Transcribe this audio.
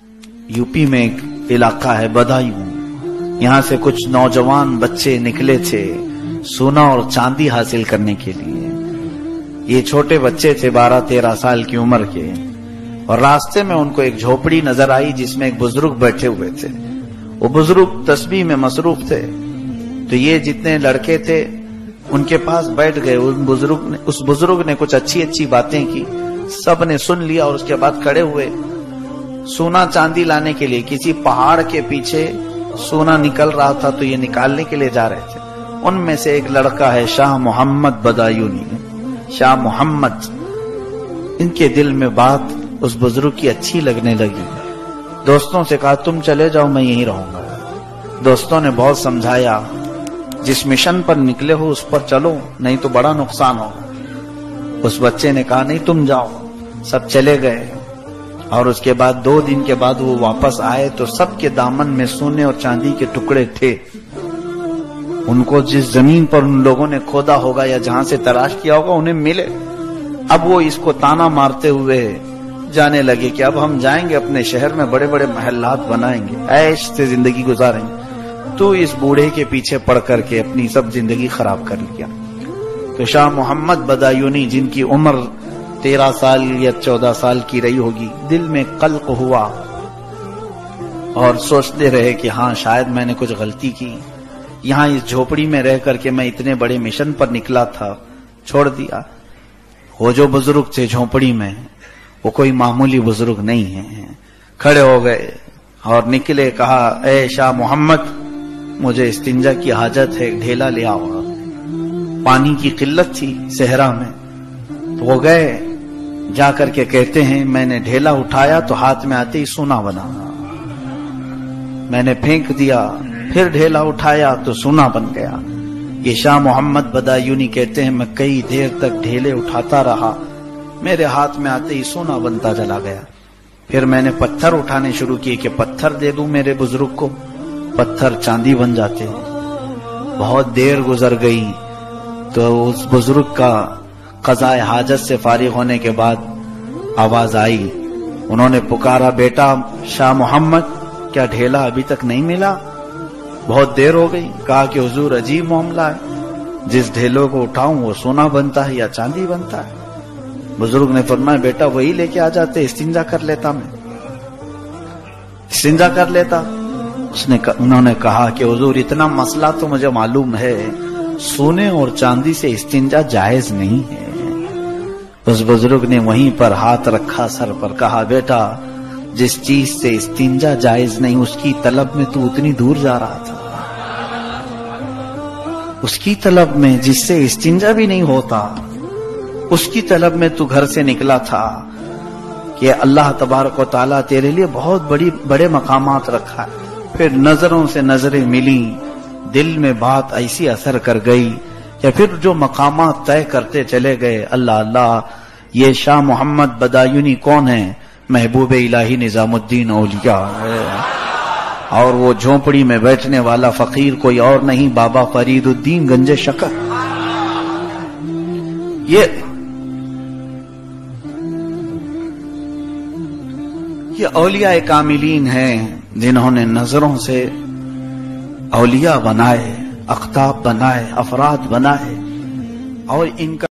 UP में एक इलाका है बदायूं, यहाँ से कुछ नौजवान बच्चे निकले थे सोना और चांदी हासिल करने के लिए। ये छोटे बच्चे थे 12-13 साल की उम्र के, और रास्ते में उनको एक झोपड़ी नजर आई जिसमें एक बुजुर्ग बैठे हुए थे। वो बुजुर्ग तस्बीह में मसरूफ थे, तो ये जितने लड़के थे उनके पास बैठ गए। उस बुजुर्ग ने कुछ अच्छी अच्छी बातें की, सब ने सुन लिया और उसके बाद खड़े हुए सोना चांदी लाने के लिए। किसी पहाड़ के पीछे सोना निकल रहा था तो ये निकालने के लिए जा रहे थे। उनमें से एक लड़का है शाह मोहम्मद बदायूनी, शाह मोहम्मद। इनके दिल में बात उस बुजुर्ग की अच्छी लगने लगी। दोस्तों से कहा तुम चले जाओ, मैं यहीं रहूंगा। दोस्तों ने बहुत समझाया, जिस मिशन पर निकले हो उस पर चलो, नहीं तो बड़ा नुकसान होगा। उस बच्चे ने कहा नहीं तुम जाओ। सब चले गए, और उसके बाद 2 दिन के बाद वो वापस आए तो सबके दामन में सोने और चांदी के टुकड़े थे। उनको जिस जमीन पर उन लोगों ने खोदा होगा या जहां से तलाश किया होगा उन्हें मिले। अब वो इसको ताना मारते हुए जाने लगे कि अब हम जाएंगे अपने शहर में, बड़े बड़े महल्लात बनाएंगे, ऐश से जिंदगी गुजारेंगे। तो इस बूढ़े के पीछे पड़ करके अपनी सब जिंदगी खराब कर लिया। तो शाह मोहम्मद बदायूनी, जिनकी उम्र 13 साल या 14 साल की रही होगी, दिल में कल्क हुआ और सोचते रहे कि हाँ शायद मैंने कुछ गलती की। यहाँ इस झोपड़ी में रह करके मैं इतने बड़े मिशन पर निकला था, छोड़ दिया। वो जो बुजुर्ग थे झोपड़ी में, वो कोई मामूली बुजुर्ग नहीं है। खड़े हो गए और निकले, कहा ए शाह मोहम्मद, मुझे इस्तिंजा की हाजत है, ढेला ले आओ। पानी की किल्लत थी सहरा में, तो वो गए। जाकर के कहते हैं मैंने ढेला उठाया तो हाथ में आते ही सोना बना। मैंने फेंक दिया, फिर ढेला उठाया तो सोना बन गया। ये शाह मोहम्मद बदायूनी कहते हैं मैं कई देर तक ढेले उठाता रहा, मेरे हाथ में आते ही सोना बनता चला गया। फिर मैंने पत्थर उठाने शुरू किए कि पत्थर दे दूं मेरे बुजुर्ग को, पत्थर चांदी बन जाते हैं। बहुत देर गुजर गई तो उस बुजुर्ग का क़ज़ाए हाजत से फारिग होने के बाद आवाज आई। उन्होंने पुकारा, बेटा शाह मोहम्मद, क्या ढेला अभी तक नहीं मिला? बहुत देर हो गई। कहा कि हुजूर अजीब मामला है, जिस ढेलों को उठाऊं वो सोना बनता है या चांदी बनता है। बुजुर्ग ने फरमाया, बेटा वही लेके आ जाते, इस्तिंजा कर लेता, मैं इस्तिंजा कर लेता। उन्होंने कहा कि हुजूर इतना मसला तो मुझे मालूम है, सोने और चांदी से इस्तिंजा जायज नहीं है। उस बुजुर्ग ने वहीं पर हाथ रखा सर पर, कहा बेटा जिस चीज से इस्तिंजा जायज नहीं उसकी तलब में तू उतनी दूर जा रहा था। उसकी तलब में जिससे इस्तिंजा भी नहीं होता, उसकी तलब में तू घर से निकला था कि अल्लाह तबारक व तआला तेरे लिए बहुत बड़े मकामात रखा है। फिर नजरों से नजरें मिली, दिल में बात ऐसी असर कर गई कि फिर जो मकामात तय करते चले गए। अल्लाह अल्लाह, ये शाह मोहम्मद बदायूनी कौन है? महबूब इलाही निजामुद्दीन औलिया है। और वो झोपड़ी में बैठने वाला फकीर कोई और नहीं, बाबा फरीदुद्दीन गंजे शकर। ये औलिया कामिलीन हैं जिन्होंने नजरों से औलिया बनाए, अख्ताब बनाए, अफराद बनाए, और इनका